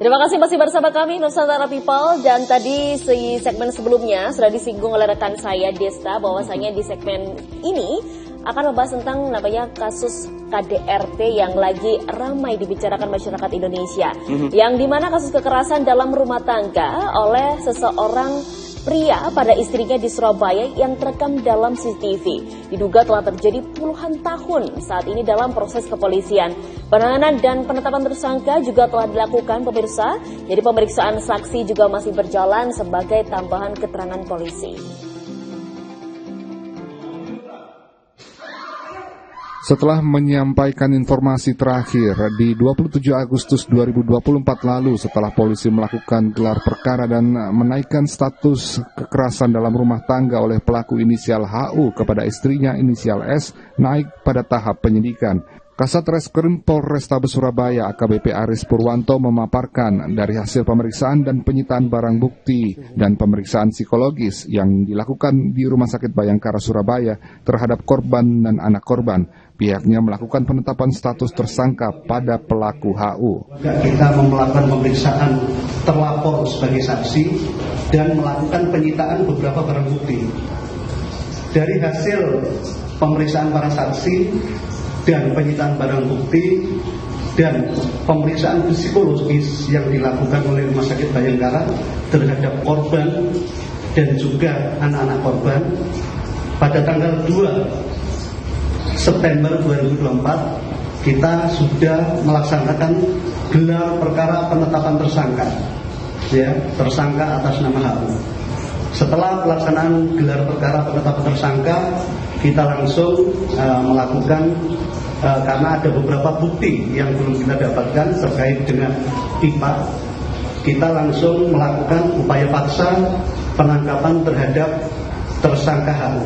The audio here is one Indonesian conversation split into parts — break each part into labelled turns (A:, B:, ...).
A: Terima kasih masih bersama kami Nusantara People, dan tadi di segmen sebelumnya sudah disinggung oleh rekan saya Desta bahwasanya di segmen ini akan membahas tentang namanya kasus KDRT yang lagi ramai dibicarakan masyarakat Indonesia, yang dimana kasus kekerasan dalam rumah tangga oleh seseorang pria pada istrinya di Surabaya yang terekam dalam CCTV. Diduga telah terjadi puluhan tahun, saat ini dalam proses kepolisian. Penanganan dan penetapan tersangka juga telah dilakukan pemirsa, jadi pemeriksaan saksi juga masih berjalan sebagai tambahan keterangan polisi.
B: Setelah menyampaikan informasi terakhir di 27 Agustus 2024 lalu, setelah polisi melakukan gelar perkara dan menaikkan status kekerasan dalam rumah tangga oleh pelaku inisial HU kepada istrinya inisial S naik pada tahap penyidikan. Kasat Reskrim Polrestabes Surabaya AKBP Aris Purwanto memaparkan dari hasil pemeriksaan dan penyitaan barang bukti dan pemeriksaan psikologis yang dilakukan di Rumah Sakit Bayangkara Surabaya terhadap korban dan anak korban. Pihaknya melakukan penetapan status tersangka pada pelaku HU.
C: Kita melakukan pemeriksaan terlapor sebagai saksi dan melakukan penyitaan beberapa barang bukti. Dari hasil pemeriksaan para saksi dan penyitaan barang bukti dan pemeriksaan psikologis yang dilakukan oleh Rumah Sakit Bayangkara terhadap korban dan juga anak-anak korban, pada tanggal 2 September 2024 kita sudah melaksanakan gelar perkara penetapan tersangka, tersangka atas nama HU. Setelah pelaksanaan gelar perkara penetapan tersangka, kita langsung melakukan karena ada beberapa bukti yang belum kita dapatkan terkait dengan pipa, kita langsung melakukan upaya paksa penangkapan terhadap tersangka HU.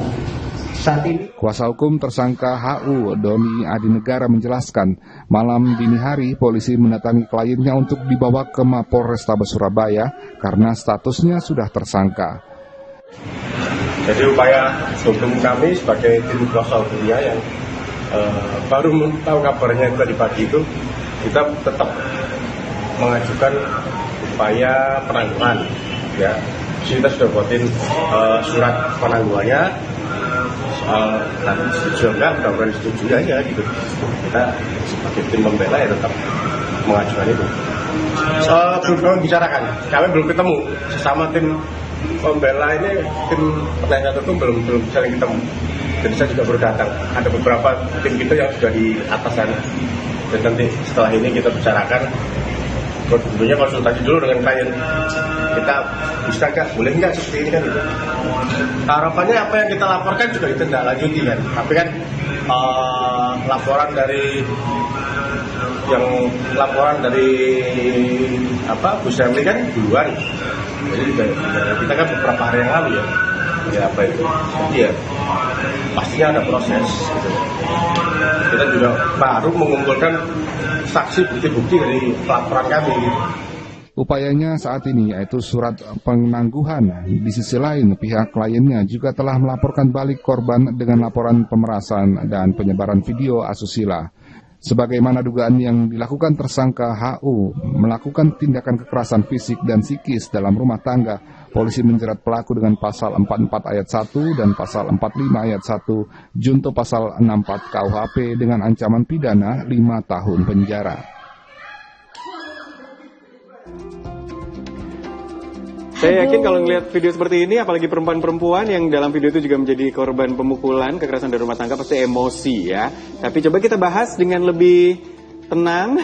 C: Saat ini,
B: kuasa hukum tersangka HU, Doni Adinegara, menjelaskan malam dini hari polisi mendatangi kliennya untuk dibawa ke Mapolrestabes Surabaya karena statusnya sudah tersangka.
D: Jadi upaya hukum kami sebagai tim kuasa hukumnya yang baru tahu kabarnya tadi pagi itu, kita tetap mengajukan upaya penangguhan. Ya, kita sudah buatin surat penangguhannya. Nanti setuju enggak, mudah-mudahan setuju aja gitu. Kita sebagai tim pembela ya tetap mengajukan itu. Belum bicarakan, kami belum ketemu sesama tim pembela ini, tim penasihat hukum belum saling ketemu. Jadi saya juga baru datang. Ada beberapa tim kita yang sudah di atas sana. Dan nanti setelah ini kita bicarakan, tentunya konsultasi dulu dengan klien. Kita bisa nggak, boleh nggak seperti ini kan gitu. Harapannya apa yang kita laporkan juga ditindaklanjuti kan. Tapi kan laporan dari Bu Sherly kan duluan. Jadi kita kan beberapa hari yang lalu ya apa itu. Jadi ya pastinya ada proses gitu. Kita juga baru mengumpulkan saksi bukti-bukti dari laporan kami gitu.
B: Upayanya saat ini yaitu surat penangguhan. Di sisi lain, pihak kliennya juga telah melaporkan balik korban dengan laporan pemerasan dan penyebaran video asusila. Sebagaimana dugaan yang dilakukan tersangka HU melakukan tindakan kekerasan fisik dan psikis dalam rumah tangga, polisi menjerat pelaku dengan pasal 44 ayat 1 dan pasal 45 ayat 1 junto pasal 64 KUHP dengan ancaman pidana 5 tahun penjara.
E: Saya yakin kalau ngelihat video seperti ini, apalagi perempuan-perempuan yang dalam video itu juga menjadi korban pemukulan, kekerasan dari rumah tangga, pasti emosi ya. Tapi coba kita bahas dengan lebih tenang,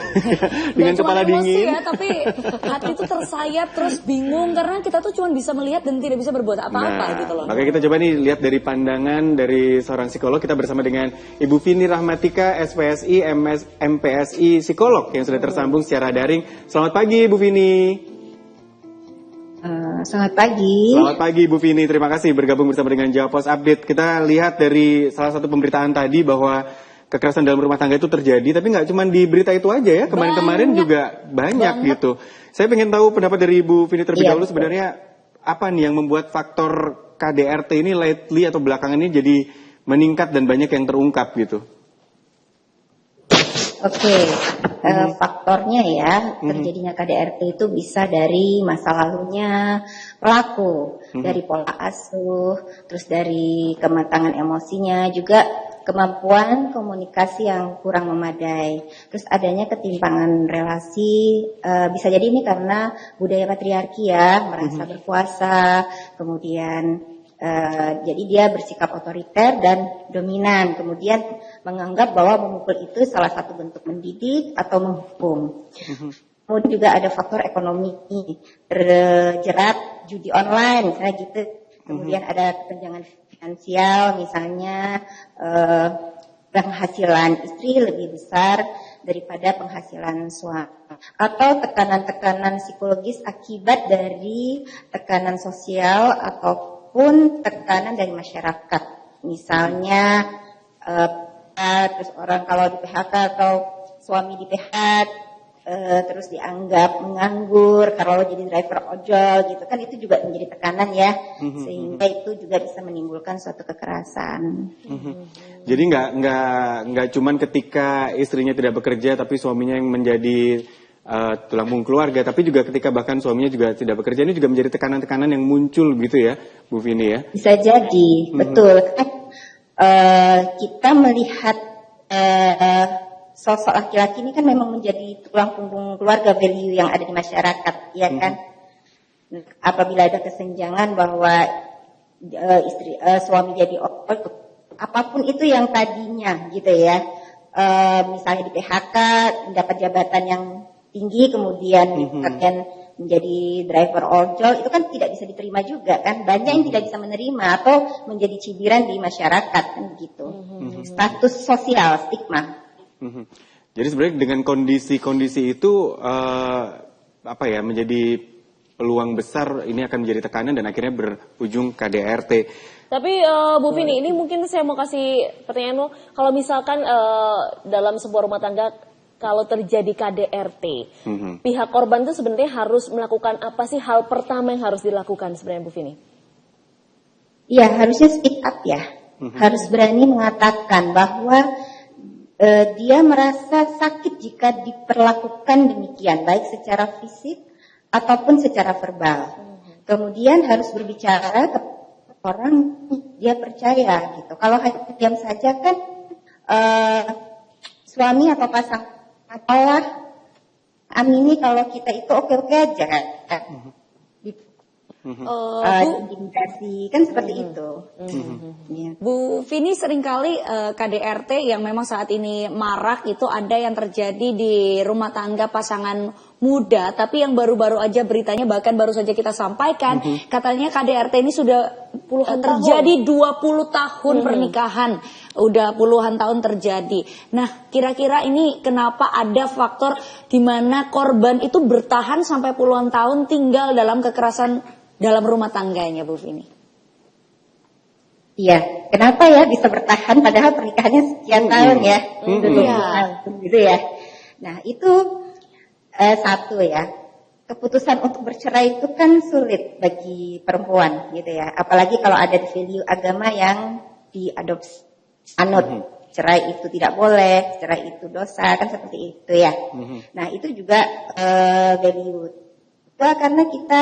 E: dengan kepala dingin.
A: Ya, tapi hati itu tersayat terus bingung karena kita tuh cuma bisa melihat dan tidak bisa berbuat apa-apa gitu loh.
E: Makanya kita coba nih lihat dari pandangan dari seorang psikolog. Kita bersama dengan Ibu Vini Rahmatika, SPSI, MPSI psikolog yang sudah tersambung secara daring. Selamat pagi Bu Vini.
F: Selamat pagi.
E: Selamat pagi Bu Vini, terima kasih bergabung bersama dengan Jawa Pos Update. Kita lihat dari salah satu pemberitaan tadi bahwa kekerasan dalam rumah tangga itu terjadi, tapi nggak cuma di berita itu aja ya, kemarin-kemarin juga banyak gitu. Saya pengen tahu pendapat dari Ibu Vini terlebih dahulu, sebenarnya apa nih yang membuat faktor KDRT ini lately atau belakangan ini jadi meningkat dan banyak yang terungkap gitu?
F: Oke. faktornya ya, terjadinya KDRT itu bisa dari masa lalunya pelaku, dari pola asuh, terus dari kematangan emosinya, juga kemampuan komunikasi yang kurang memadai, terus adanya ketimpangan relasi, bisa jadi ini karena budaya patriarki ya, merasa berkuasa, kemudian jadi dia bersikap otoriter dan dominan, kemudian menganggap bahwa memukul itu salah satu bentuk mendidik atau menghukum. Kemudian juga ada faktor ekonomi, terjerat judi online misalnya gitu. Kemudian ada kesenjangan finansial, misalnya penghasilan istri lebih besar daripada penghasilan suami, atau tekanan-tekanan psikologis akibat dari tekanan sosial ataupun tekanan dari masyarakat, misalnya terus orang kalau di PHK atau suami di PHK terus dianggap menganggur kalau jadi driver ojol gitu kan, itu juga menjadi tekanan ya, sehingga itu juga bisa menimbulkan suatu kekerasan.
E: Jadi nggak cuman ketika istrinya tidak bekerja tapi suaminya yang menjadi tulang punggung keluarga, tapi juga ketika bahkan suaminya juga tidak bekerja, ini juga menjadi tekanan-tekanan yang muncul gitu ya, Bu Vini ya? Bisa
F: jadi, betul. Kita melihat sosok laki-laki ini kan memang menjadi tulang punggung keluarga, value yang ada di masyarakat, ya kan? Apabila ada kesenjangan bahwa suami jadi apapun itu yang tadinya gitu ya, misalnya di PHK mendapat jabatan yang tinggi, kemudian menjadi driver ojol, itu kan tidak bisa diterima juga kan, banyak yang tidak bisa menerima atau menjadi cibiran di masyarakat kan gitu. Status sosial, stigma.
E: Jadi sebenarnya dengan kondisi-kondisi itu menjadi peluang besar ini akan menjadi tekanan dan akhirnya berujung KDRT.
A: Tapi Bu Vini, ini mungkin saya mau kasih pertanyaan, kalau misalkan dalam sebuah rumah tangga kalau terjadi KDRT, pihak korban itu sebenarnya harus melakukan apa sih hal pertama yang harus dilakukan sebenarnya Bu Vini?
F: Ya, harusnya speak up ya. Harus berani mengatakan bahwa dia merasa sakit jika diperlakukan demikian, baik secara fisik ataupun secara verbal. Kemudian harus berbicara ke orang dia percaya gitu. Kalau hanya diam saja kan suami atau pasangan Allah amini kalau kita itu oke-oke aja kan. Intimidasi kan seperti itu.
G: Bu Vini, seringkali KDRT yang memang saat ini marak itu ada yang terjadi di rumah tangga pasangan muda, tapi yang baru-baru aja beritanya bahkan baru saja kita sampaikan, katanya KDRT ini sudah terjadi 20 tahun pernikahan, udah puluhan tahun terjadi. Nah, kira-kira ini kenapa ada faktor di mana korban itu bertahan sampai puluhan tahun tinggal dalam kekerasan dalam rumah tangganya, Bu Vini?
F: Iya, kenapa ya bisa bertahan padahal pernikahannya sekian tahun ya, gitu ya. Nah itu satu ya, keputusan untuk bercerai itu kan sulit bagi perempuan gitu ya, apalagi kalau ada value agama yang diadopsi, anut. Cerai itu tidak boleh, cerai itu dosa, kan seperti itu ya. Nah itu juga value. Itu karena kita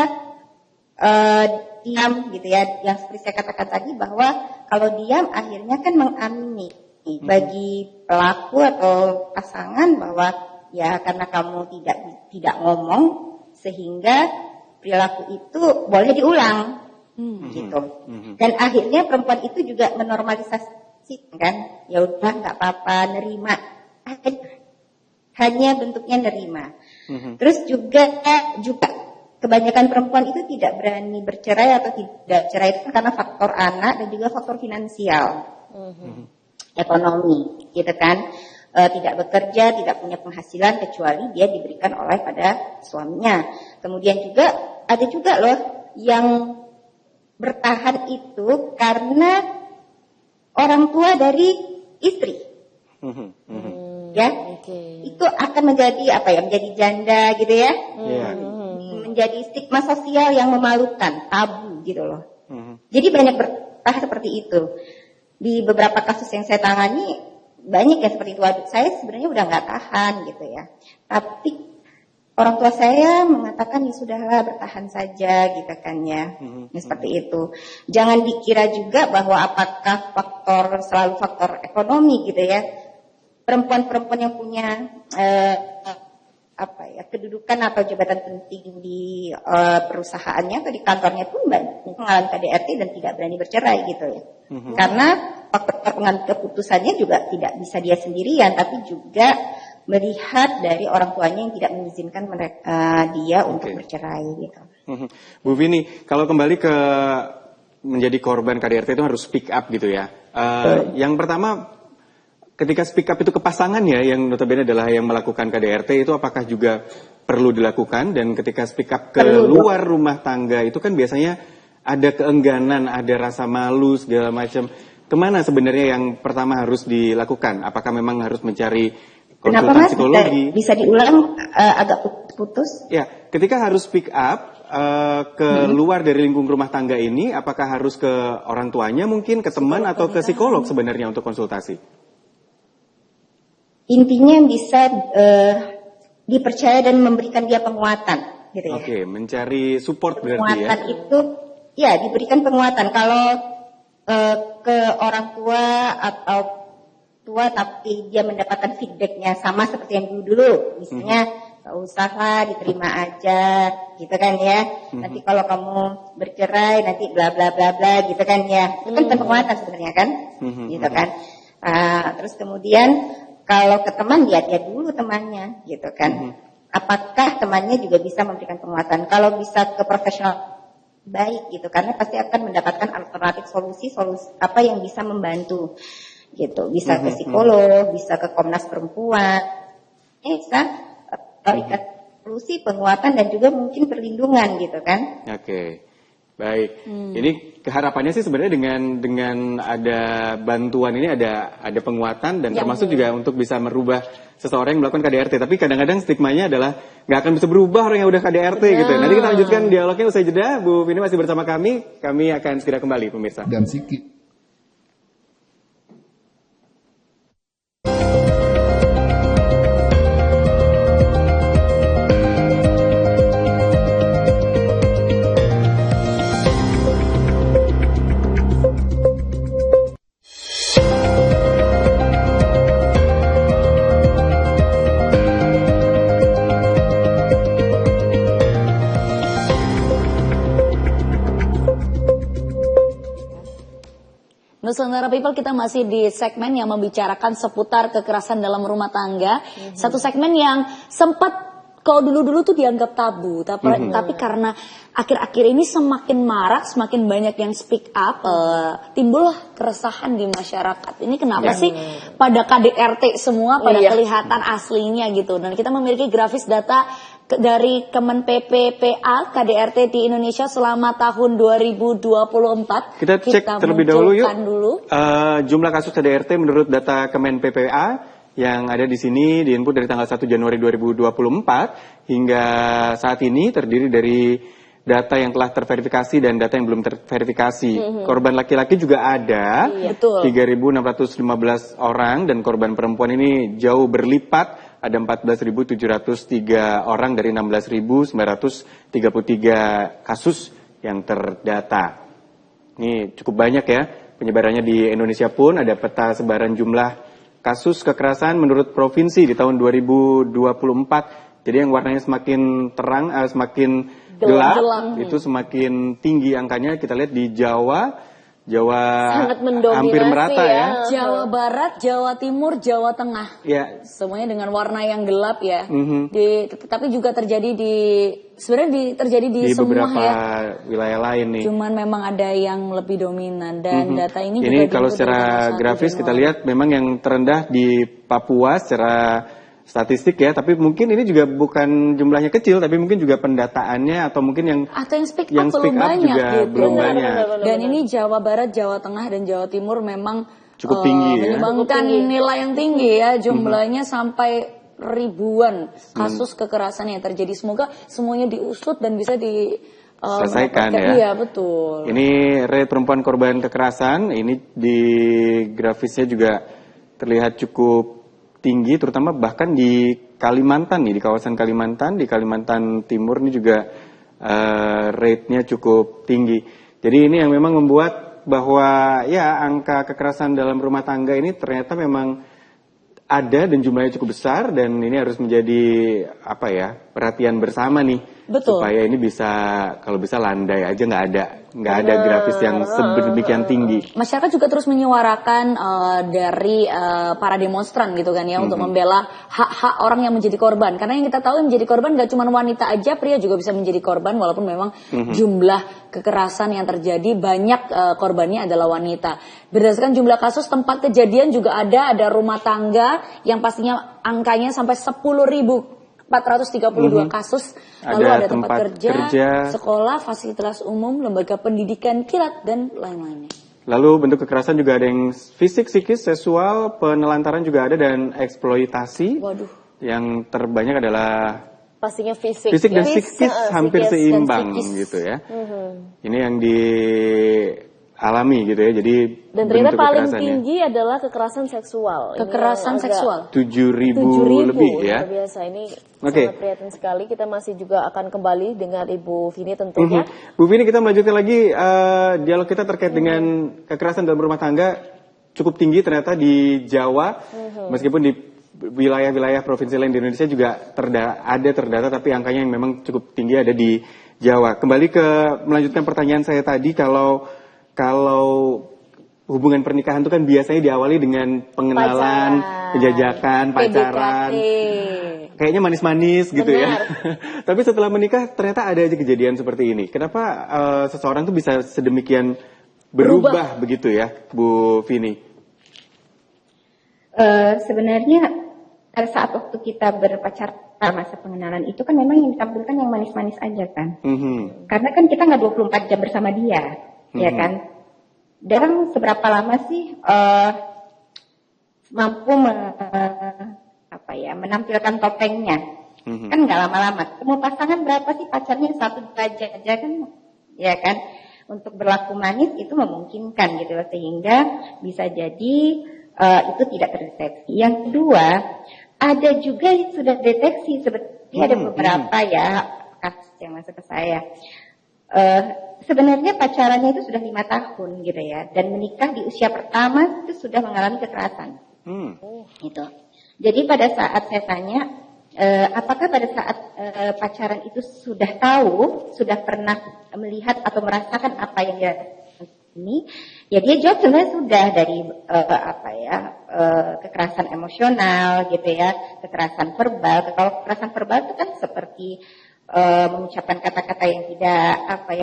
F: diam gitu ya, yang seperti saya katakan tadi bahwa kalau diam akhirnya kan mengamini bagi pelaku atau pasangan bahwa ya karena kamu tidak ngomong sehingga perilaku itu boleh diulang gitu. Dan akhirnya perempuan itu juga menormalisasi kan, ya udah nggak apa-apa, nerima, hanya bentuknya nerima. Terus juga kebanyakan perempuan itu tidak berani bercerai atau tidak cerai itu karena faktor anak dan juga faktor finansial, ekonomi, gitu kan. Tidak bekerja, tidak punya penghasilan kecuali dia diberikan oleh pada suaminya. Kemudian juga ada juga loh yang bertahan itu karena orang tua dari istri, ya, itu akan menjadi menjadi janda gitu ya. Menjadi stigma sosial yang memalukan, tabu gitu loh. Jadi banyak bertahan seperti itu. Di beberapa kasus yang saya tangani, banyak ya seperti itu. Aduh, saya sebenarnya udah nggak tahan gitu ya. Tapi orang tua saya mengatakan ya sudahlah bertahan saja gitu kan ya. Seperti itu. Jangan dikira juga bahwa apakah selalu faktor ekonomi gitu ya. Perempuan-perempuan yang punya kedudukan atau jabatan penting di perusahaannya atau di kantornya pun banyak mengalami KDRT dan tidak berani bercerai gitu ya. Karena faktor pengambil keputusannya juga tidak bisa dia sendirian, tapi juga melihat dari orang tuanya yang tidak mengizinkan dia untuk bercerai gitu.
E: Bu Vini, kalau kembali ke menjadi korban KDRT itu harus speak up gitu ya. Yang pertama, ketika speak up itu ke pasangan ya, yang notabene adalah yang melakukan KDRT, itu apakah juga perlu dilakukan? Dan ketika speak up ke luar rumah tangga itu kan biasanya ada keengganan, ada rasa malu segala macam. Kemana sebenarnya yang pertama harus dilakukan? Apakah memang harus mencari konsultan psikologi?
F: Bisa diulang agak putus?
E: Ya, ketika harus speak up ke luar dari lingkung rumah tangga ini, apakah harus ke orang tuanya mungkin, ke teman atau ke psikolog sebenarnya untuk konsultasi?
F: Intinya bisa dipercaya dan memberikan dia penguatan, gitu ya.
E: Oke, mencari support berarti ya.
F: Penguatan itu, ya diberikan penguatan. Kalau ke orang tua atau tua tapi dia mendapatkan feedbacknya sama seperti yang dulu, misalnya gak usah lah, diterima aja, gitu kan ya. Nanti kalau kamu bercerai nanti bla bla bla bla, gitu kan ya. Itu kan penguatan sebenarnya kan, gitu kan. Terus kemudian kalau ke teman lihat dulu temannya, gitu kan. Apakah temannya juga bisa memberikan penguatan? Kalau bisa ke profesional baik gitu, karena pasti akan mendapatkan alternatif solusi apa yang bisa membantu gitu. Bisa ke psikolog, bisa ke Komnas Perempuan, bisa berikan solusi, penguatan dan juga mungkin perlindungan gitu kan.
E: Oke. Baik. Ini harapannya sih sebenarnya dengan ada bantuan ini ada penguatan dan termasuk juga untuk bisa merubah seseorang yang melakukan KDRT. Tapi kadang-kadang stigmanya adalah nggak akan bisa berubah orang yang udah KDRT gitu. Nanti kita lanjutkan dialognya usai jeda. Bu Vini masih bersama kami. Kami akan segera kembali pemirsa.
B: Dan Siki.
G: Nusantara People, kita masih di segmen yang membicarakan seputar kekerasan dalam rumah tangga. Satu segmen yang sempat kalau dulu-dulu tuh dianggap tabu, tapi karena akhir-akhir ini semakin marak, semakin banyak yang speak up, timbullah keresahan di masyarakat. Ini kenapa sih pada KDRT semua pada kelihatan aslinya gitu. Dan kita memiliki grafis data dari Kemen PPPA KDRT di Indonesia selama tahun 2024.
E: Kita cek terlebih dahulu yuk.
G: Jumlah
E: kasus KDRT menurut data Kemen PPPA yang ada di sini diinput dari tanggal 1 Januari 2024 hingga saat ini terdiri dari data yang telah terverifikasi dan data yang belum terverifikasi. Korban laki-laki juga ada, 3.615 orang, dan korban perempuan ini jauh berlipat. Ada 14.703 orang dari 16.933 kasus yang terdata. Ini cukup banyak ya penyebarannya di Indonesia pun. Ada peta sebaran jumlah kasus kekerasan menurut provinsi di tahun 2024. Jadi yang warnanya semakin terang, semakin gelap, itu semakin tinggi angkanya. Kita lihat di Jawa
A: sangat mendominasi,
E: hampir merata ya.
G: Jawa Barat, Jawa Timur, Jawa Tengah.
E: Ya.
G: Semuanya dengan warna yang gelap ya. Tapi juga terjadi terjadi di semua
E: beberapa
G: ya.
E: Wilayah lain nih.
G: Cuman memang ada yang lebih dominan dan data ini
E: juga kalau
G: dari
E: secara grafis kita lihat memang yang terendah di Papua secara statistik ya, tapi mungkin ini juga bukan jumlahnya kecil, tapi mungkin juga pendataannya atau mungkin yang
G: speak up belum banyak
E: juga
G: gitu.
E: belum banyak.
G: Dan ini Jawa Barat, Jawa Tengah dan Jawa Timur memang
E: cukup tinggi
G: menyumbangkan nilai yang tinggi ya, jumlahnya sampai ribuan kasus kekerasan yang terjadi. Semoga semuanya diusut dan bisa
E: selesaikan ya.
G: Iya, betul.
E: Ini rate perempuan korban kekerasan, ini di grafisnya juga terlihat cukup tinggi, terutama bahkan di Kalimantan nih, di kawasan Kalimantan, di Kalimantan Timur ini juga rate-nya cukup tinggi. Jadi ini yang memang membuat bahwa ya angka kekerasan dalam rumah tangga ini ternyata memang ada dan jumlahnya cukup besar, dan ini harus menjadi perhatian bersama nih.
G: Betul.
E: Supaya ini bisa, kalau bisa landai aja, nggak ada grafis yang sedemikian tinggi.
G: Masyarakat juga terus menyuarakan dari para demonstran gitu kan ya, untuk membela hak-hak orang yang menjadi korban. Karena yang kita tahu yang menjadi korban nggak cuma wanita aja, pria juga bisa menjadi korban, walaupun memang jumlah kekerasan yang terjadi banyak korbannya adalah wanita. Berdasarkan jumlah kasus tempat kejadian juga ada rumah tangga yang pastinya angkanya sampai 10.432 kasus. Lalu ada tempat kerja, sekolah, fasilitas umum, lembaga pendidikan, kilat, dan lain-lainnya.
E: Lalu bentuk kekerasan juga ada yang fisik, psikis, seksual, penelantaran juga ada, dan eksploitasi.
G: Waduh.
E: Yang terbanyak adalah
A: Pastinya fisik
E: dan psikis hampir seimbang gitu ya. Ini yang dialami gitu ya. Jadi
A: dan ternyata paling tinggi adalah kekerasan seksual.
G: Kekerasan seksual
E: 7.000 lebih ya.
A: Luar biasa, ini sangat prihatin sekali. Kita masih juga akan kembali dengan Ibu Vini tentunya.
E: Bu Vini, kita melanjutkan lagi dialog kita terkait dengan kekerasan dalam rumah tangga cukup tinggi ternyata di Jawa. Meskipun di wilayah-wilayah provinsi lain di Indonesia juga terdata, tapi angkanya yang memang cukup tinggi ada di Jawa. Kembali ke melanjutkan pertanyaan saya tadi, kalau hubungan pernikahan itu kan biasanya diawali dengan pengenalan, penjajakan, pacaran. Kayaknya manis-manis gitu ya. Tapi setelah menikah ternyata ada aja kejadian seperti ini. Kenapa seseorang tuh bisa sedemikian berubah begitu ya, Bu Vini?
F: Sebenarnya pada saat waktu kita berpacaran, masa pengenalan itu kan memang yang ditampilkan yang manis-manis aja kan. Karena kan kita nggak 24 jam bersama dia, ya kan. Dalam seberapa lama sih mampu menampilkan topengnya? Kan nggak lama-lama. Semua pasangan berapa sih pacarnya, 1-2 aja kan, ya kan. Untuk berlaku manis itu memungkinkan gitu, sehingga bisa jadi itu tidak terdeteksi. Yang kedua, ada juga yang sudah deteksi, seperti ada beberapa ya kasus yang masuk ke saya. Sebenarnya pacarannya itu sudah 5 tahun gitu ya, dan menikah di usia pertama itu sudah mengalami kekerasan. Gitu. Jadi pada saat saya tanya, apakah pada saat pacaran itu sudah tahu, sudah pernah melihat atau merasakan apa yang dia ini, ya dia jawab sebenarnya sudah, dari kekerasan emosional gitu ya, kekerasan verbal. Kalau kekerasan verbal itu kan seperti mengucapkan kata-kata yang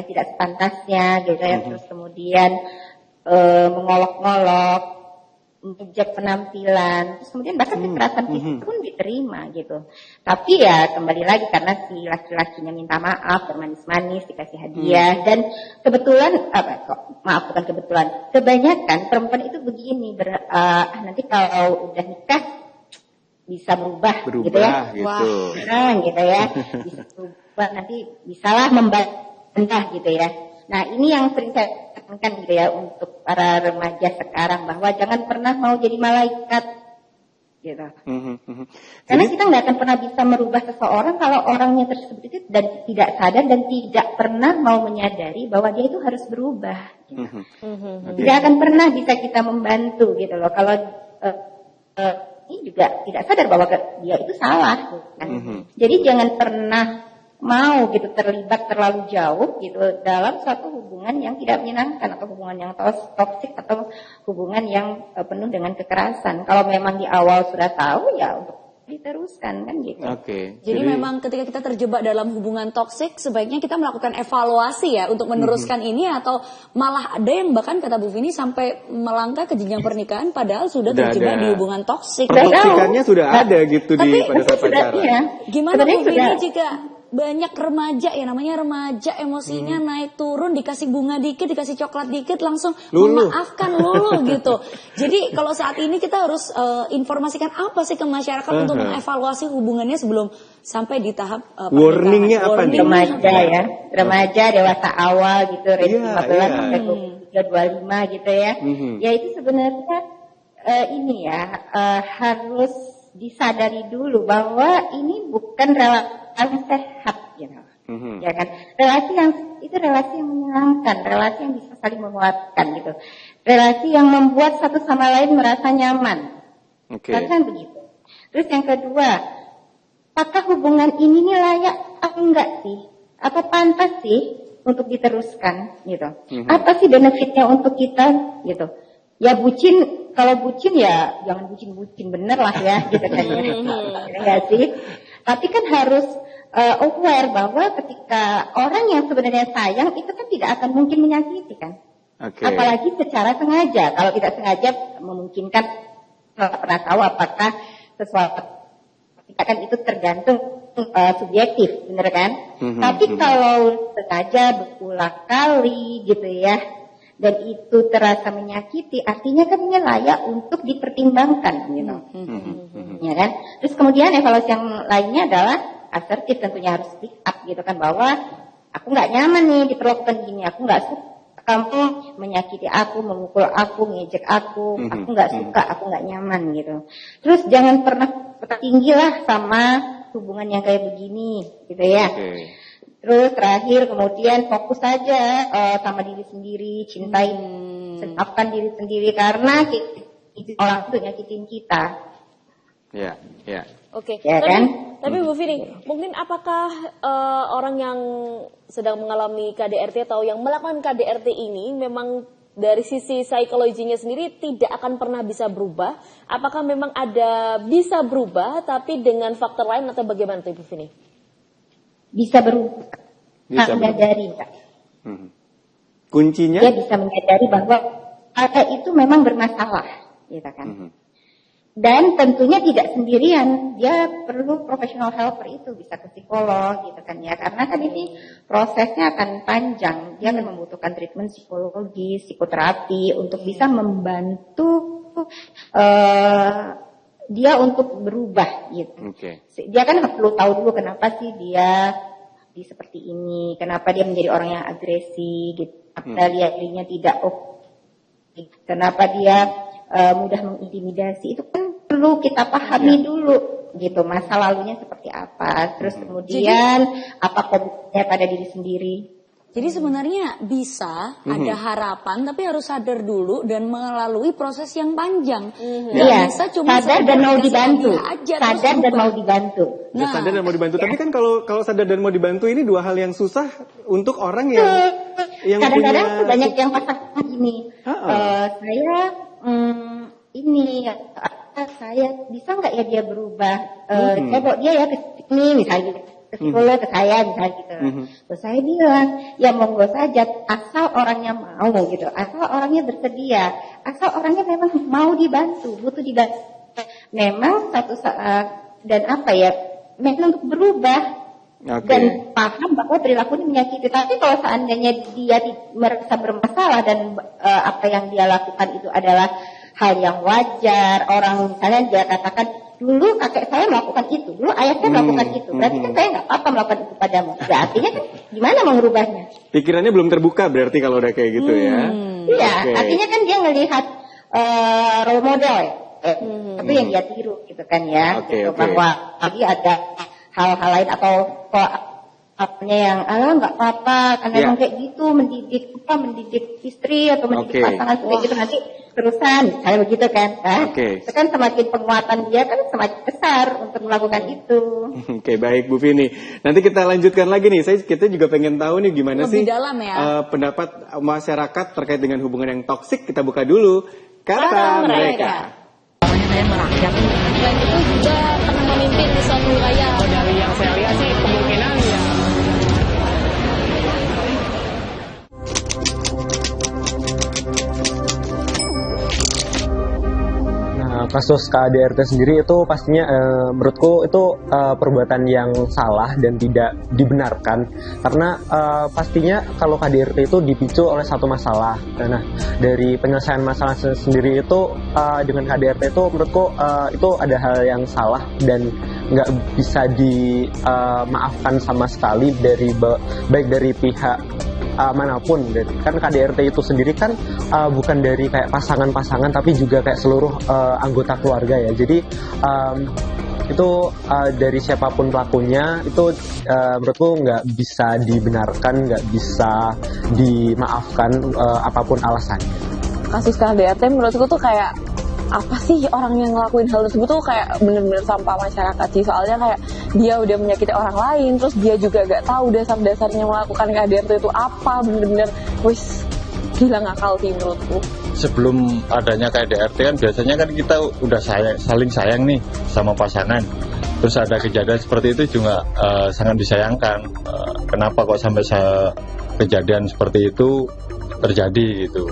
F: tidak sepantasnya gitu ya, terus kemudian mengolok-ngolok, menjejak penampilan, terus kemudian bahkan kekerasan fisik pun diterima gitu. Tapi ya kembali lagi karena si laki-lakinya minta maaf, bermanis-manis, dikasih hadiah, dan kebetulan kebanyakan perempuan itu begini, nanti kalau udah nikah bisa berubah gitu ya.
E: Gitu.
F: Wah, gitu ya. Bisa berubah, nanti bisalah membantah gitu ya. Nah, ini yang sering saya tekankan gitu ya untuk para remaja sekarang, bahwa jangan pernah mau jadi malaikat gitu. Karena kita nggak akan pernah bisa merubah seseorang kalau orangnya tersebut itu dan tidak sadar dan tidak pernah mau menyadari bahwa dia itu harus berubah. Gitu. Tidak akan pernah bisa kita membantu gitu loh kalau ini juga tidak sadar bahwa dia itu salah. Kan? Jadi jangan pernah mau gitu terlibat terlalu jauh gitu dalam suatu hubungan yang tidak menyenangkan, atau hubungan yang toksik, atau hubungan yang penuh dengan kekerasan. Kalau memang di awal sudah tahu, ya untuk diteruskan kan gitu.
G: Jadi memang ketika kita terjebak dalam hubungan toksik, sebaiknya kita melakukan evaluasi ya untuk meneruskan ini, atau malah ada yang bahkan kata Bu Vini sampai melangkah ke jenjang pernikahan padahal sudah terjebak di hubungan toksik.
E: Toksikannya sudah ada gitu pada saat pacaran.
G: Gimana Bu Vini jika banyak remaja ya, namanya remaja, emosinya naik turun, dikasih bunga dikit, dikasih coklat dikit langsung memaafkan luluh gitu. Jadi kalau saat ini kita harus informasikan apa sih ke masyarakat untuk mengevaluasi hubungannya sebelum sampai di tahap
E: warningnya apa nih?
F: Remaja, dewasa awal gitu, range 15 sampai 25 gitu ya. Ya itu sebenarnya ini ya harus disadari dulu bahwa ini bukan relasi sehat, gitu. Ya kan? Relasi yang menyenangkan, relasi yang bisa saling menguatkan gitu. Relasi yang membuat satu sama lain merasa nyaman. Kan begitu. Terus yang kedua, apakah hubungan ini nih layak atau enggak sih? Apa pantas sih untuk diteruskan gitu? Apa sih benefitnya untuk kita gitu? Ya bucin, kalau bucin ya jangan bucin-bucin bener lah ya gitu kan ya. Enggak sih? Tapi kan harus aware bahwa ketika orang yang sebenarnya sayang itu kan tidak akan mungkin menyakiti kan. Apalagi secara sengaja. Kalau tidak sengaja memungkinkan, nggak pernah tahu apakah sesuatu kan itu tergantung subjektif, bener kan? Tapi kalau sengaja berulang kali gitu ya, dan itu terasa menyakiti, artinya kan ini layak untuk dipertimbangkan, gitu. Ya kan? Terus kemudian evaluasi yang lainnya adalah asertif, tentunya harus speak up gitu kan, bahwa aku nggak nyaman nih diperlakukan gini, aku nggak suka kamu menyakiti aku, memukul aku, ngejek aku nggak suka, aku nggak nyaman gitu. Terus jangan pernah tinggi lah sama hubungan yang kayak begini gitu ya. Terus terakhir kemudian fokus saja sama diri sendiri, cintai, maafkan diri sendiri karena orang itu nyakitin kita.
A: Oke.
F: Ya kan?
A: Tapi Bu Vini, mungkin apakah orang yang sedang mengalami KDRT atau yang melakukan KDRT ini memang dari sisi psikologinya sendiri tidak akan pernah bisa berubah? Apakah memang ada bisa berubah tapi dengan faktor lain atau bagaimana tuh Bu Vini?
F: Bisa berubah. Menyadari, Kak.
E: Kuncinya?
F: Dia bisa menyadari bahwa ada itu memang bermasalah, gitu kan. Dan tentunya tidak sendirian, dia perlu professional helper itu, bisa ke psikolog gitu kan ya. Karena kan ini prosesnya akan panjang, dia akan membutuhkan treatment psikologi, psikoterapi untuk bisa membantu dia untuk berubah gitu. Dia kan perlu tahu dulu kenapa sih dia seperti ini, kenapa dia menjadi orang yang agresi gitu, kenapa dia dirinya tidak kenapa dia mudah mengintimidasi, itu kan perlu kita pahami dulu gitu, masa lalunya seperti apa, terus kemudian apa komitmennya pada diri sendiri.
G: Jadi sebenarnya bisa ada harapan, tapi harus sadar dulu dan melalui proses yang panjang.
F: Iya,
G: bisa cuma
F: sadar dan mau dibantu,
G: sadar
F: dan mau dibantu.
E: Nah, sadar dan mau dibantu. Tapi kan kalau sadar dan mau dibantu ini dua hal yang susah untuk orang yang
F: kadang-kadang banyak yang pasangan gini. Saya bisa nggak ya dia berubah? Saya bawa dia ya ke sini misalnya, ke psikolog, ke saya misalnya gitu. Terus saya bilang, ya monggo saja, asal orangnya mau gitu, asal orangnya bersedia, asal orangnya memang mau dibantu, butuh dibantu. Memang satu saat dan memang untuk berubah dan paham bahwa perilaku ini menyakiti. Tapi kalau seandainya dia merasa bermasalah dan apa yang dia lakukan itu adalah hal yang wajar, orang misalnya dia katakan dulu kakek saya melakukan itu, dulu ayah saya melakukan itu, berarti kan saya nggak apa-apa melakukan itu padamu. Ya, artinya kan gimana mengubahnya?
E: Pikirannya belum terbuka berarti kalau udah kayak gitu ya.
F: Iya, artinya kan dia ngelihat role model ya, tapi yang dia tiru gitu kan ya, bahwa tadi ada hal-hal lain atau apanya yang nggak apa-apa karena emang kayak gitu mendidik istri atau mendidik pasangan kayak gitu nanti terusan misalnya begitu kan. Itu kan semakin penguatan dia kan semakin besar untuk melakukan itu.
E: Baik Bu Vini, nanti kita lanjutkan lagi nih. Kita juga pengen tahu nih gimana
G: lebih
E: sih
G: dalam ya
E: pendapat masyarakat terkait dengan hubungan yang toksik. Kita buka dulu kata mereka.
H: Saya merakyat.
A: Selain itu juga pernah memimpin di suatu wilayah.
H: Dari yang saya lihat sih kemungkinan ya. Kasus KDRT sendiri itu pastinya menurutku itu perbuatan yang salah dan tidak dibenarkan karena pastinya kalau KDRT itu dipicu oleh satu masalah. Nah, dari penyelesaian masalah sendiri itu dengan KDRT itu menurutku itu ada hal yang salah dan nggak bisa dimaafkan sama sekali baik dari pihak manapun. Dan kan KDRT itu sendiri kan bukan dari kayak pasangan-pasangan tapi juga kayak seluruh anggota keluarga ya. Jadi itu dari siapapun pelakunya itu menurutku nggak bisa dibenarkan, nggak bisa dimaafkan apapun alasannya.
I: Kasus KDRT menurutku tuh kayak apa sih orang yang ngelakuin hal tersebut tuh kayak bener-bener sampah masyarakat sih. Soalnya kayak dia udah menyakiti orang lain, terus dia juga gak tahu dasar-dasarnya melakukan KDRT itu apa. Bener-bener wis gila ngakal sih menurutku.
J: Sebelum adanya KDRT kan biasanya kan kita udah saling sayang nih sama pasangan. Terus ada kejadian seperti itu juga sangat disayangkan. Kenapa kok sampai kejadian seperti itu terjadi gitu.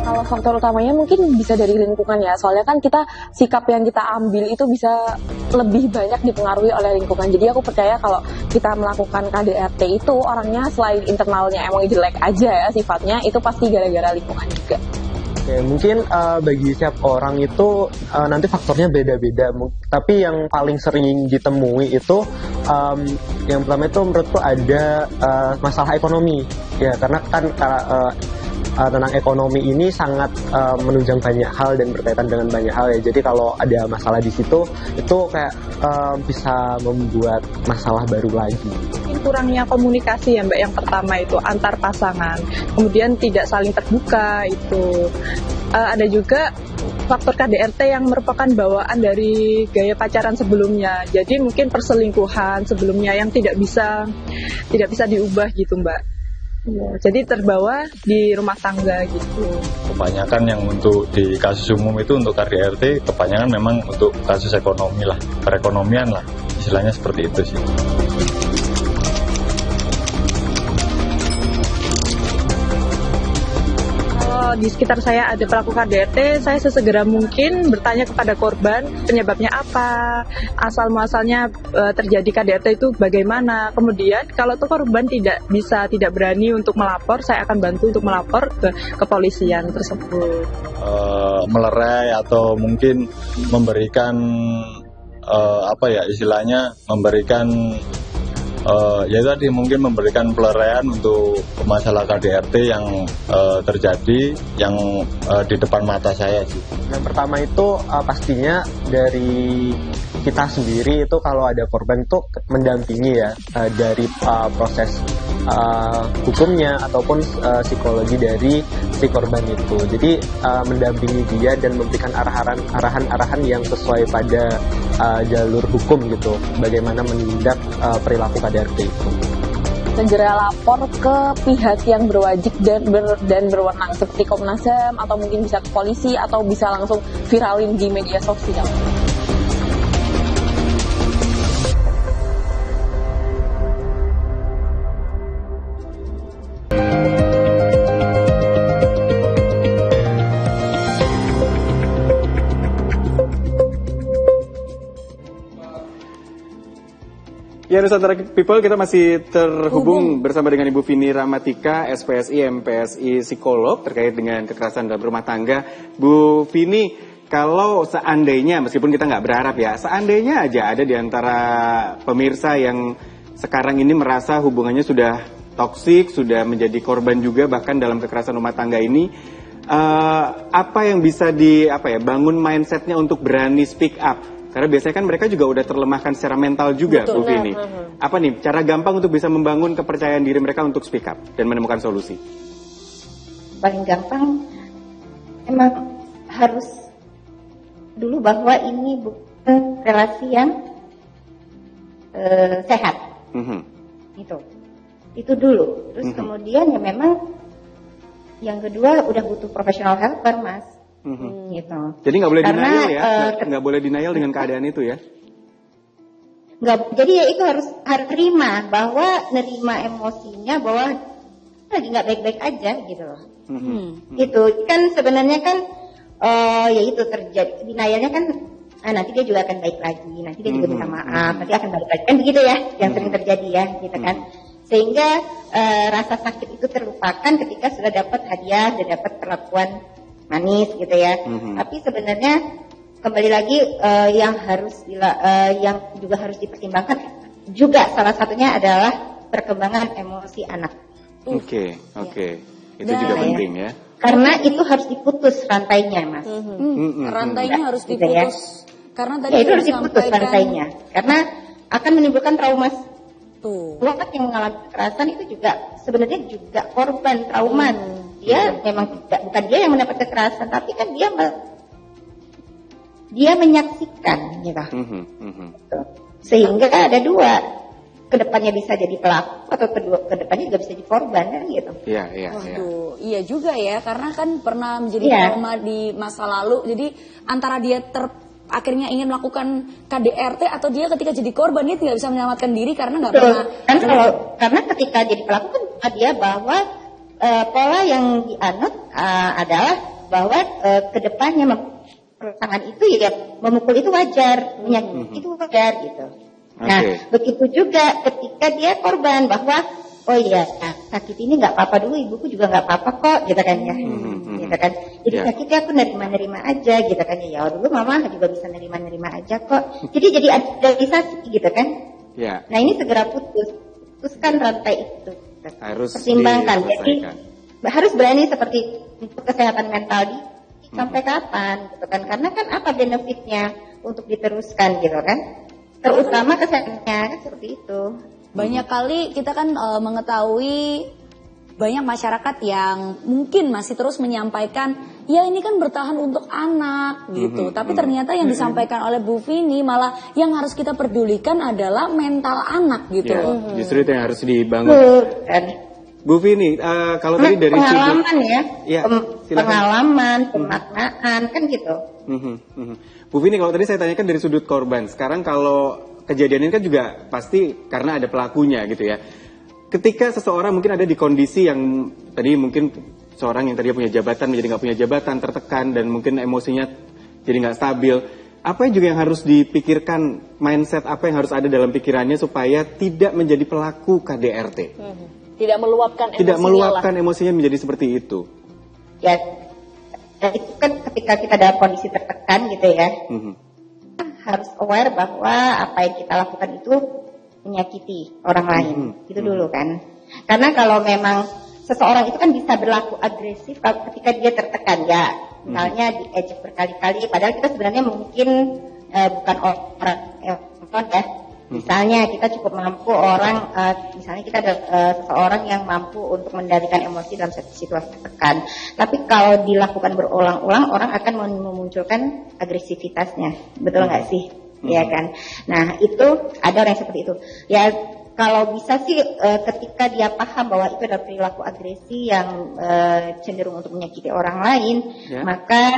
I: Kalau faktor utamanya mungkin bisa dari lingkungan ya, soalnya kan kita sikap yang kita ambil itu bisa lebih banyak dipengaruhi oleh lingkungan. Jadi aku percaya kalau kita melakukan KDRT itu orangnya selain internalnya emang jelek aja ya sifatnya, itu pasti gara-gara lingkungan juga.
H: Oke, mungkin bagi setiap orang itu nanti faktornya beda-beda. Tapi yang paling sering ditemui itu yang pertama itu menurutku ada masalah ekonomi. Ya, karena kan tentang ekonomi ini sangat menunjang banyak hal dan berkaitan dengan banyak hal ya. Jadi kalau ada masalah di situ itu kayak bisa membuat masalah baru lagi.
K: Kurangnya komunikasi ya Mbak, yang pertama itu antar pasangan, kemudian tidak saling terbuka itu. Ada juga faktor KDRT yang merupakan bawaan dari gaya pacaran sebelumnya. Jadi mungkin perselingkuhan sebelumnya yang tidak bisa diubah gitu Mbak. Ya, jadi terbawa di rumah tangga gitu.
J: Kebanyakan yang untuk di kasus umum itu untuk KDRT kebanyakan memang untuk kasus ekonomi lah, perekonomian lah, istilahnya seperti itu sih.
K: Di sekitar saya ada pelaku KDRT, saya sesegera mungkin bertanya kepada korban penyebabnya apa, asal muasalnya terjadi KDRT itu bagaimana. Kemudian kalau tuh korban tidak berani untuk melapor, saya akan bantu untuk melapor ke kepolisian tersebut.
J: Melerai atau mungkin memberikan memberikan ya tadi mungkin memberikan pelarian untuk masalah KDRT yang terjadi yang di depan mata saya sih.
H: Yang pertama itu pastinya dari kita sendiri itu kalau ada korban itu mendampingi ya dari proses hukumnya ataupun psikologi dari si korban itu. Jadi mendampingi dia dan memberikan arahan-arahan yang sesuai pada jalur hukum gitu. Bagaimana menindak perilaku KDRT itu.
I: Segera lapor ke pihak yang berwajib dan berwenang seperti Komnas HAM atau mungkin bisa ke polisi atau bisa langsung viralin di media sosial.
E: Ya, Nusantara People, kita masih terhubung bersama dengan Ibu Vini Ramatika, SPSI, MPSI, psikolog terkait dengan kekerasan dalam rumah tangga. Bu Vini, kalau seandainya, meskipun kita nggak berharap ya, seandainya aja ada di antara pemirsa yang sekarang ini merasa hubungannya sudah toksik, sudah menjadi korban juga bahkan dalam kekerasan rumah tangga ini, apa yang bisa bangun mindsetnya untuk berani speak up? Karena biasanya kan mereka juga udah terlemahkan secara mental juga, Bu Vini. Apa nih cara gampang untuk bisa membangun kepercayaan diri mereka untuk speak up dan menemukan solusi?
F: Paling gampang emang harus dulu bahwa ini bukan relasi yang sehat. Itu dulu. Terus kemudian ya memang yang kedua udah butuh professional helper, Mas. Gitu.
E: Jadi nggak boleh denial ya, nggak boleh denial dengan keadaan itu ya?
F: Nggak. Jadi ya itu harus terima bahwa nerima emosinya bahwa lagi nggak baik-baik aja gitu loh. Itu kan sebenarnya kan ya itu terjadi denialnya kan nanti dia juga akan baik lagi, nanti dia juga minta maaf, nanti akan balik lagi kan begitu ya yang sering terjadi ya gitu kan. Sehingga rasa sakit itu terlupakan ketika sudah dapat hadiah, sudah dapat perlakuan manis gitu ya. Tapi sebenarnya kembali lagi yang juga harus dipertimbangkan juga salah satunya adalah perkembangan emosi anak.
E: Oke. Itu juga penting ya.
F: Karena itu harus diputus rantainya, Mas.
G: Rantainya harus diputus. Karena tadi
F: itu harus diputus rantainya. Karena akan menimbulkan trauma. Anak yang mengalami kekerasan itu juga sebenarnya juga korban trauma. Dia memang bukan dia yang mendapat kekerasan, tapi kan dia menyaksikan, gitu. Sehingga ada dua, kedepannya bisa jadi pelaku atau kedepannya juga bisa jadi korban kan gitu.
G: Iya juga ya, karena kan pernah menjadi trauma di masa lalu. Jadi antara dia akhirnya ingin melakukan KDRT atau dia ketika jadi korban dia tidak bisa menyelamatkan diri karena nggak pernah.
F: Karena ketika jadi pelaku kan dia bahwa pola yang dianut adalah bahwa kedepannya tangan itu ya memukul itu wajar, menyakiti itu wajar gitu. Nah, begitu juga ketika dia korban bahwa oh iya sakit ini nggak apa-apa dulu, ibuku juga nggak apa-apa kok, gitu kan ya, gitu kan. Jadi sakitnya aku nerima aja, gitu kan ya. Dulu mama juga bisa nerima aja kok. Jadi ada idealisasi gitu kan. Nah ini segera putuskan rantai itu. Harus pertimbangkan. Jadi harus berani seperti untuk kesehatan mental sampai kapan, gitu kan? Karena kan apa benefitnya untuk diteruskan, gitu kan? Terutama kesehatannya seperti itu.
G: Banyak kali kita kan mengetahui banyak masyarakat yang mungkin masih terus menyampaikan ya ini kan bertahan untuk anak gitu. Tapi ternyata yang disampaikan oleh Bu Vini malah yang harus kita pedulikan adalah mental anak gitu.
E: Justru itu yang harus dibangun. Bu Vini, kalau tadi dari
F: pengalaman pengalaman, pemaknaan kan gitu.
E: Bu Vini, kalau tadi saya tanyakan dari sudut korban, sekarang kalau kejadian ini kan juga pasti karena ada pelakunya gitu ya. Ketika seseorang mungkin ada di kondisi yang tadi mungkin seorang yang tadi punya jabatan menjadi nggak punya jabatan, tertekan dan mungkin emosinya jadi nggak stabil, apa juga yang harus dipikirkan, mindset apa yang harus ada dalam pikirannya supaya tidak menjadi pelaku KDRT?
A: Tidak meluapkan emosinya.
E: Tidak meluapkan emosinya menjadi seperti itu.
F: Ya, itu kan ketika kita dalam kondisi tertekan gitu ya, harus aware bahwa apa yang kita lakukan itu menyakiti orang lain, itu dulu kan. Karena kalau memang seseorang itu kan bisa berlaku agresif ketika dia tertekan ya, misalnya diejek berkali-kali, padahal kita sebenarnya mungkin bukan orang ya. Misalnya kita cukup mampu misalnya kita ada seseorang yang mampu untuk mengendalikan emosi dalam situasi tertekan. Tapi kalau dilakukan berulang-ulang, orang akan memunculkan agresivitasnya, betul nggak sih? Ya kan. Nah itu ada orang yang seperti itu. Ya kalau bisa sih ketika dia paham bahwa itu adalah perilaku agresi yang cenderung untuk menyakiti orang lain, maka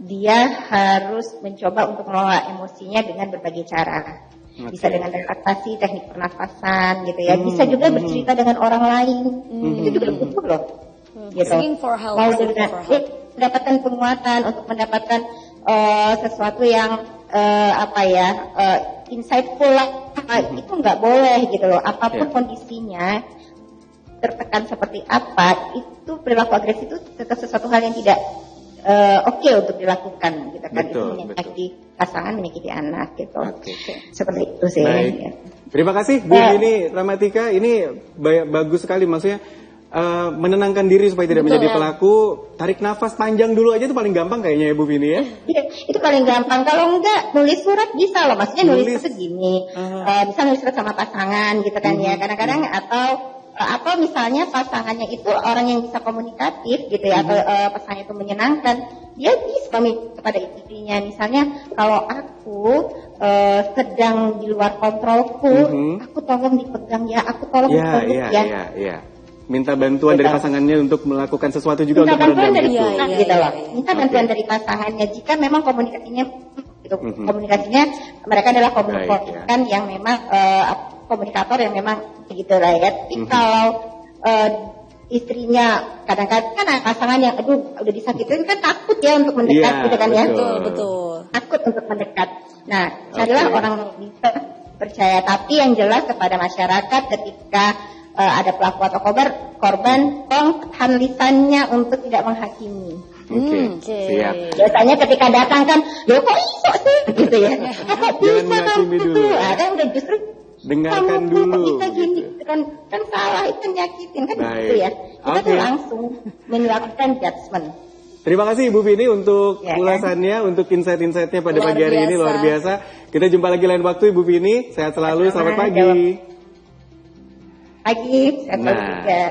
F: dia harus mencoba untuk mengelola emosinya dengan berbagai cara. Bisa dengan relaksasi, teknik pernafasan gitu ya. Bisa juga bercerita dengan orang lain. Itu juga butuh loh. Gitu. Mau mendapatkan penguatan untuk mendapatkan sesuatu yang insightful lah. Itu nggak boleh gitu loh. Apapun kondisinya, tertekan seperti apa, itu perilaku agresif itu sesuatu hal yang tidak oke untuk dilakukan gitu kan. Itu menyakiti pasangan, menyakiti anak gitu. Seperti itu sih. Ya.
E: Terima kasih Bu Vini Ramatika, ini bagus sekali, maksudnya menenangkan diri supaya tidak menjadi pelaku. Tarik nafas panjang dulu aja itu paling gampang kayaknya ya Bu Vini ya.
F: Itu paling gampang. Kalau enggak nulis surat bisa loh, maksudnya nulis segini. Bisa nulis surat sama pasangan gitu kan ya. Kadang-kadang atau misalnya pasangannya itu orang yang bisa komunikatif gitu ya, atau pasangannya itu menyenangkan, dia bisa meminta kepada istrinya, misalnya kalau aku sedang di luar kontrolku, aku tolong dipegang ya, aku tolong dipeluk ya.
E: Minta bantuan dari pasangannya untuk melakukan sesuatu juga untuk
F: meredam itu. Minta bantuan dari pasangannya jika memang komunikasinya mereka adalah komunikator yang memang komunikator yang memang begitu lah ya. Tapi kalau istrinya kadang-kadang kan pasangan yang udah disakitin kan takut ya untuk mendekat gitu kan ya.
G: Betul.
F: Takut untuk mendekat. Nah, carilah orang yang bisa percaya, tapi yang jelas kepada masyarakat ketika ada pelaku atau korban, tolong tahan lisannya untuk tidak menghakimi.
E: Siap.
F: Biasanya ketika datang kan, loh kok iso sih gitu ya. Kok
E: Jangan
F: bisa
E: menghakimi
F: kamu
E: dulu.
F: Kan udah justru
E: Dengarkan
F: kamu
E: dulu.
F: bisa gini kan salah itu nyakitin kan
E: Baik.
F: gitu ya. Kita tuh
E: Oke.
F: langsung melakukan judgement.
E: Terima kasih Ibu Vini untuk
F: Ya, kan?
E: ulasannya, untuk insight-insightnya pada
G: Luar
E: pagi hari ini
G: biasa.
E: luar biasa. Kita jumpa lagi lain waktu Ibu Vini. Sehat selalu, selamat
F: Sama-sama,
E: pagi.
F: Pagi, sehat
E: Nah.
F: juga.